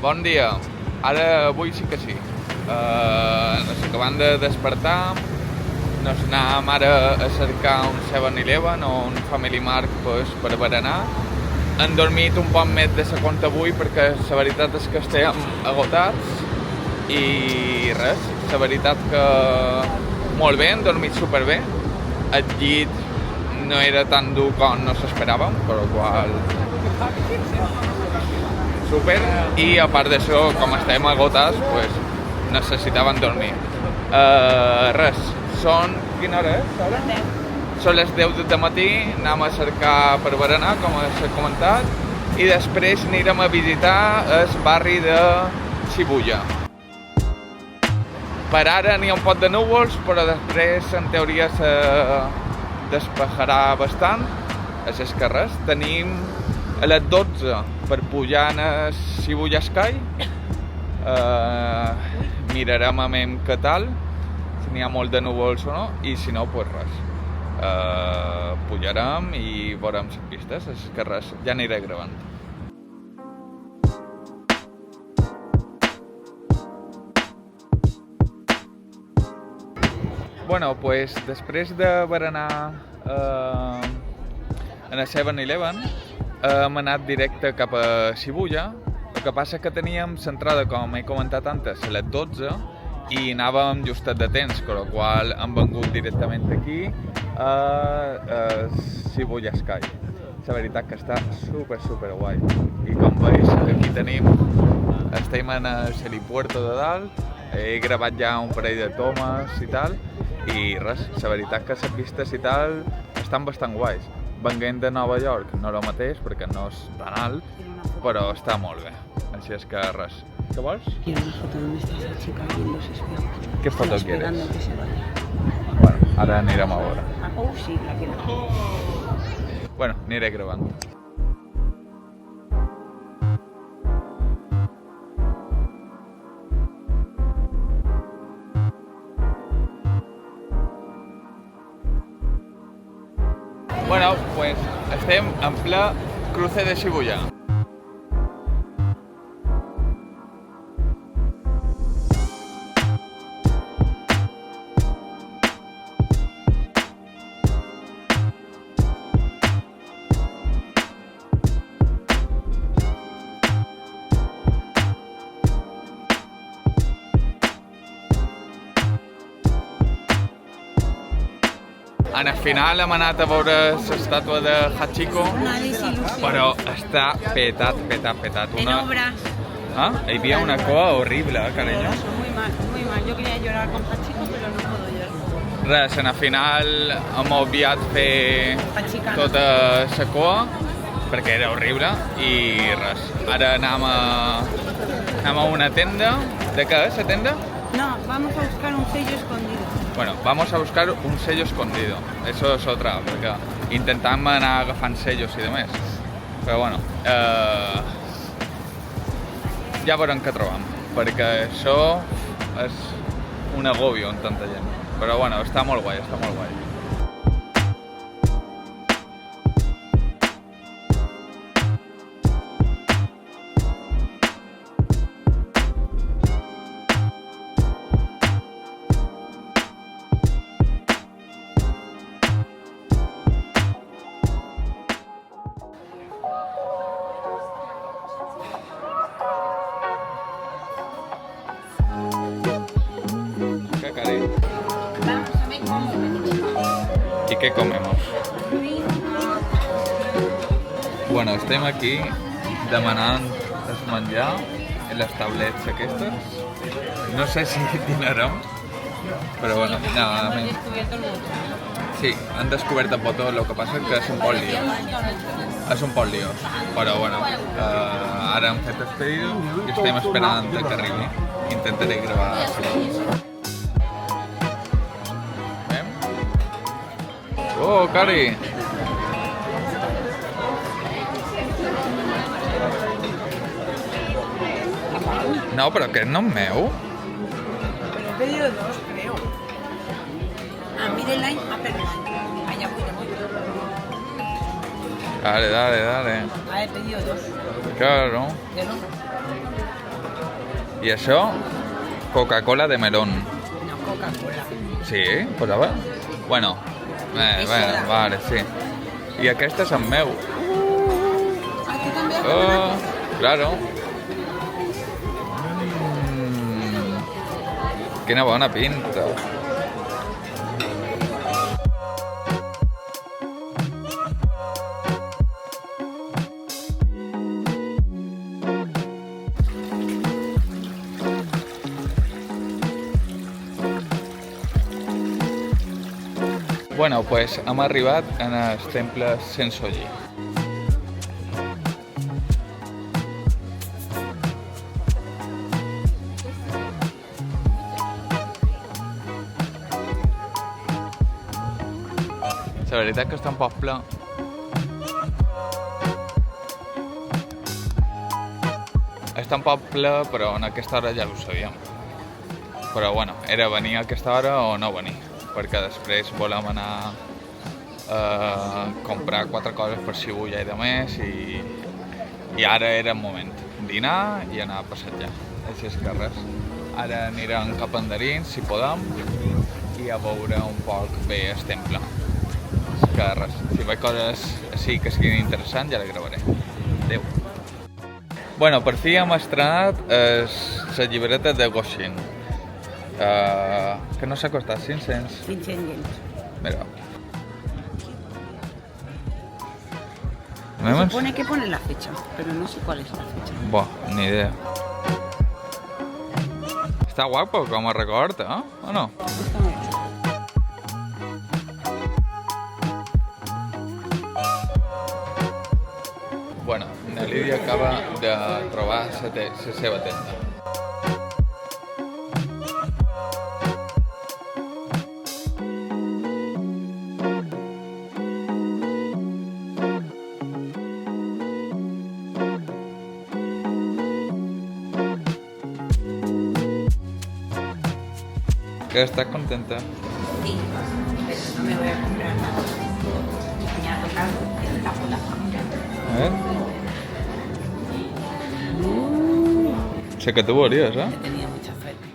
Bon dia. Ara, avui sí que sí. Ens acabem de despertar. Nos anàvem ara a cercar un 7-Eleven o un Family Mart pues, per berenar. Hem dormit un poc més de la compte avui perquè la veritat és que estem agotats i res, la veritat que molt bé, hem dormit superbé. El llit no era tan dur com no s'esperàvem, per la qual super, i a part d'això, com estem agotats, pues, necessitaven dormir. Res, són... Quina hora és ara? 10. Són les 10 del matí, anem a cercar per berenar, com s'ha comentat, i després anirem a visitar el barri de Shibuya. Per ara n'hi ha un pot de núvols, però després, en teoria, se despejarà bastant. Així és que res, tenim a les 12 per pujar a Shibuya Sky. Mirarem a veure què tal, si n'hi ha molt de núvols o no, i si no, pues res. Pujarem i veurem les pistes, així que res, ja aniré gravant. Bueno, pues després de berenar en el 7-Eleven hem anat directe cap a Shibuya. El que passa que teníem l'entrada, com he comentat antes, a les 12 i anàvem justet de temps, amb la qual hem vengut directament aquí a Shibuya Sky. La veritat que està super guai. I com veus, aquí tenim, estem en l'helipuerto de dalt, he gravat ja un parell de tomes i tal, i res, la veritat que les vistes i tal estan bastant guais. Venint de Nova York no és el mateix perquè no és tan alt, però està molt bé. Així és que res. ¿Qué vols? Quiero una foto donde está esa chica ahí en los espejos. ¿Qué foto quieres? Esperando que se vaya. Bueno, ara anirem a veure. Oh, sí, la quiero. Bueno, aniré gravant. Bueno, pues estem en ple cruce de Shibuya. En el final hem anat a veure l'estàtua de Hachiko, Una desilusión. però està petat. En obras. Ah, hi havia una coa horrible, carinyo. Muy mal. Yo quería llorar con Hachiko, pero no puedo llorar. Res, en el final hem obviat fer Hachicano. tota la coa, perquè era horrible, i res. Ara anem a una tenda. De què és la tenda? No, vamos a buscar un sello escondido. Bueno, vamos a buscar un sello escondido. Eso es otra, perquè intentem anar agafant sellos i demés. Però bueno, ja veurem què trobam, perquè això és un agobio amb tanta gent. Però bueno, està molt guai. Vamos a ver cómo me ¿Y qué comemos? Bueno, estem aquí demanant el menjar i les taulets aquestes. No sé si dinarem, però bueno, nada Han més. descubierto el botón. Sí, han descobert el botó, el que passa és que és un poc liós. És un poc liós, però bueno, ara hem fet el pedido i estem esperant que arribi. Intentaré gravar així. Oh, Cari! No, però aquest no és meu. Pero he pedido 2, creo. Ah, mire line. Ah, perdón. Allá voy. Dale. Ah, he pedido 2. Claro. ¿De no? I això, Coca-Cola de melón. No, Coca-Cola. Sí, posava? Bueno, vale, sí. I aquest és el meu. Aquí també has Oh, claro. Quina bona pinta. Bueno, pues hem arribat en el temple Sensoji. La veritat que està un poc ple. Està un poc ple, però en aquesta hora ja ho sabíem. Però bueno, era venir a aquesta hora o no venir, perquè després volem anar a comprar 4 coses per Shibuya i de més, i ara era el moment. Dinar i anar a passejar. Així és que res. Ara anirem cap endins, si podem, i a veure un poc bé el temple. Que res, si veig coses així que siguin interessants ja les gravaré. Adéu. Bueno, per fi hem estrenat la llibreta de Goshin. Que no s'ha costat 500. 500 yens. Mira. Se supone que pone la fecha, pero no sé cuál es la fecha. Buah, ni idea. Està guapo com a record, o no? Está muy bien. Bueno, la Lídia acaba de trobar la seva tenda. ¿Que estás contenta? Sí, pero no me voy a comprar nada. Me ha tocado el tapola. A ver. Sé que tú volías, ¿eh? He tenido mucha suerte.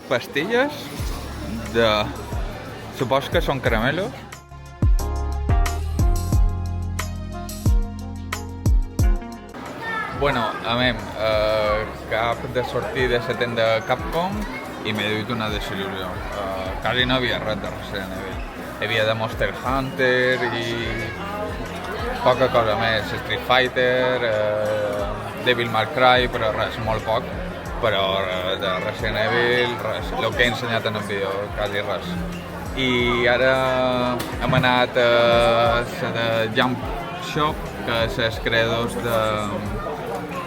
Pastilles de... Supos que són caramelos. Bueno, a mi, cap de sortir de la tenda Capcom i m'he duit una desil·lusió. Quasi no havia res de Resident Evil. Hi havia de Monster Hunter i poca cosa més. Street Fighter, Devil May Cry, però res, molt poc. Però de Resident Evil, res. El que he ensenyat en el vídeo, quasi res. I ara hem anat a la Jump Shop, que és els creadors de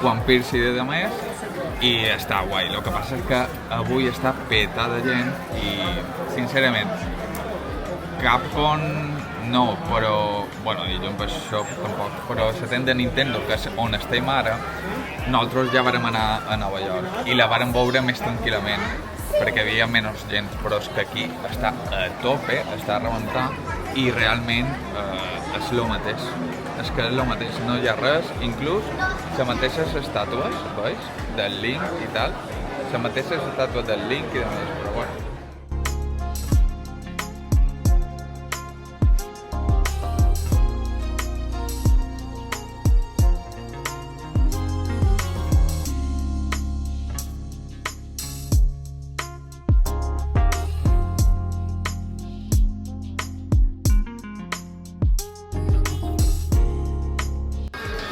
One Piece i de més, i està guai. El que passa és que avui està petada de gent i, sincerament, Capcom no, però... Bueno, i Jump Shop tampoc, però la tenda de Nintendo, que és on estem ara, nosaltres ja vàrem anar a Nova York i la vàrem veure més tranquil·lament, perquè hi havia menys gent, però és que aquí està a tope, està a rebentar, i realment és el mateix. És que és el mateix, no hi ha res, inclús les mateixes estàtues, veus? Del Link i tal, les mateixes estàtues del Link i de més, però bueno.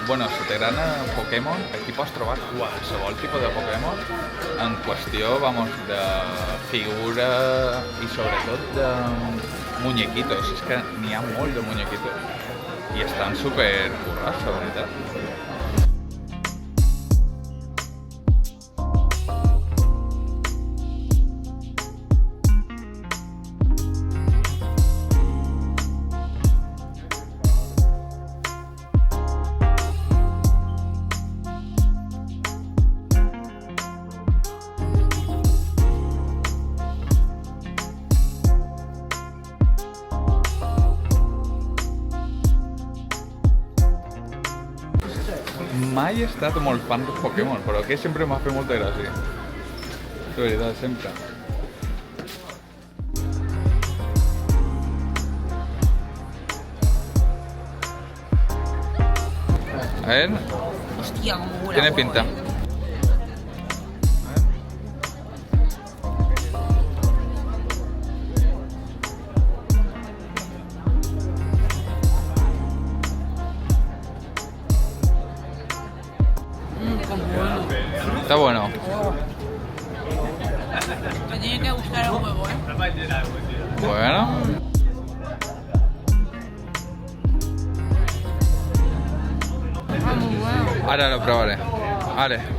Bueno, si t'agrada Pokémon, aquí pots trobar qualsevol tipus de Pokémon en qüestió, vamos, de figura i sobretot de muñequitos. És que n'hi ha molt de muñequitos i estan super currats, la veritat. mai he estat molt fan dels Pokémon, però aquest sempre m'ha fet molta gràcia. De veritat, sempre. A ver, Hostia, como huele. tiene a huevo, pinta. Como bueno. Está bueno. Te tiene que gustar el huevo, ¿eh? Bueno. Ah, muy bueno. Ara lo provaré. Vale.